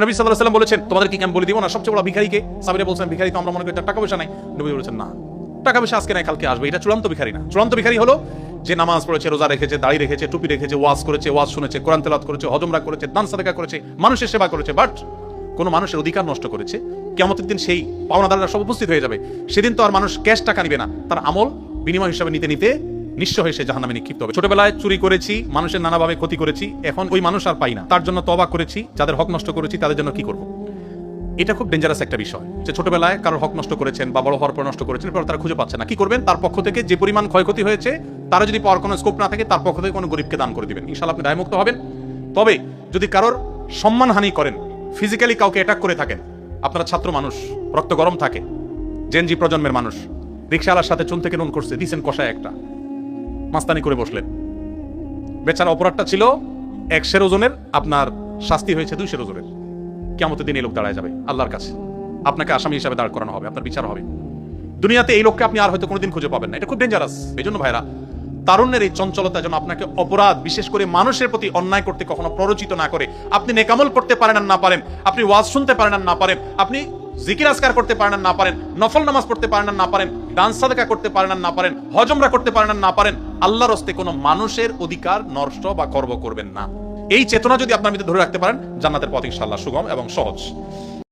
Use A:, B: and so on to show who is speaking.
A: নবী সাল্লাল্লাহু আলাইহি ওয়াসাল্লাম বলেছেন, তোমাদের কি আমি বলে দিব না সবচেয়ে বড় ভিখারিকে? সাহাবীরা বলছেন, ভিখারি তো আমরা মনে করি তার টাকা পয়সা নাই। নবী বলেছেন, না, টাকা পয়সা আজকে নাই কালকে আসবে, এটা চূড়ান্ত ভিখারি না। চূড়ান্ত ভিখারি হলো যে নামাজ পড়েছে, রোজা রেখেছে, দাড়ি রেখেছে, টুপি রেখেছে, ওয়াজ করেছে, ওয়াজ শুনেছে, কোরআন তেলাওয়াত করেছে, হজমরা করেছে, দান সাদাকা করেছে, মানুষের সেবা করেছে, বাট কোন মানুষের অধিকার নষ্ট করেছে, কিয়ামতের দিন সেই পাওনাদাররা সব উপস্থিত হয়ে যাবে। সেদিন তো আর মানুষ ক্যাশ টাকা নিবে না, তার আমল বিনিময় হিসাবে নিতে নিতে নিশ্চয় হয়ে সে জাহান্নামে নিক্ষিপ্ত হবে। ছোটবেলায় চুরি করেছি, মানুষের নানাভাবে ক্ষতি করেছি, এখন ওই মানুষ আর পাই না, তার জন্য তওবা করেছি, যাদের হক নষ্ট করেছি তাদের জন্য কি করব? এটা খুব ডেঞ্জারাস একটা বিষয়, যে ছোটবেলায় কারোর হক নষ্ট করেছেন বা বড় হওয়ার পর নষ্ট করেছেন, এরপর তারা খুঁজে পাচ্ছে না, কি করবেন? তার পক্ষ থেকে যে পরিমাণ ক্ষয়ক্ষতি হয়েছে, তারা যদি পাওয়ার কোনো স্কোপ না থাকে, তার পক্ষ থেকে কোনো গরিবকে দান করে দিবেন, ইনশাআল্লাহ আপনি দায়মুক্ত হবেন। তবে যদি কারোর সম্মানহানি করেন, ফিজিক্যালি কাউকে অ্যাটাক করে থাকেন, আপনারা ছাত্র মানুষ, রক্ত গরম থাকে, জেনজি প্রজন্মের মানুষ, রিকশাওয়ালার সাথে চুন থেকে নুন করছে, দিছেন কষায় একটা, মাস্তানি করে বসলেন, বেচারা অপরাধটা ছিল 100 ওজনের, আপনার শাস্তি হয়েছে 200 ওজনের। কিয়ামতের দিন এই লোক দাঁড়ায় যাবে আল্লাহর কাছে, আপনাকে আসামি হিসাবে দাঁড় করানো হবে, আপনার বিচার হবে। দুনিয়াতে এই লোককে আপনি আর হয়তো কোনোদিন খুঁজে পাবেন না, এটা খুব ডেঞ্জারাস। এই জন্য ভাইরা, তারুণ্যের এই চঞ্চলতা যেন আপনাকে অপরাধ, বিশেষ করে মানুষের প্রতি অন্যায় করতে কখনো প্ররোচিত না করে। আপনি নেকামল করতে পারেন আর না পারেন, আপনি ওয়াজ শুনতে পারেন আর না পারেন, আপনি জিকির আজকার করতে পারেন আর না পারেন, নফল নামাজ পড়তে পারেন আর না পারেন, দান সাদাকা করতে পারেন আর না পারেন, হজমরা করতে পারেন আর না পারেন, আল্লাহর হস্তে কোনো মানুষের অধিকার নষ্ট বা খর্ব করবেন না। এই চেতনা যদি আপনার ভিতরে ধরে রাখতে পারেন, জান্নাতের পথ ইনশাআল্লাহ সুগম এবং সহজ।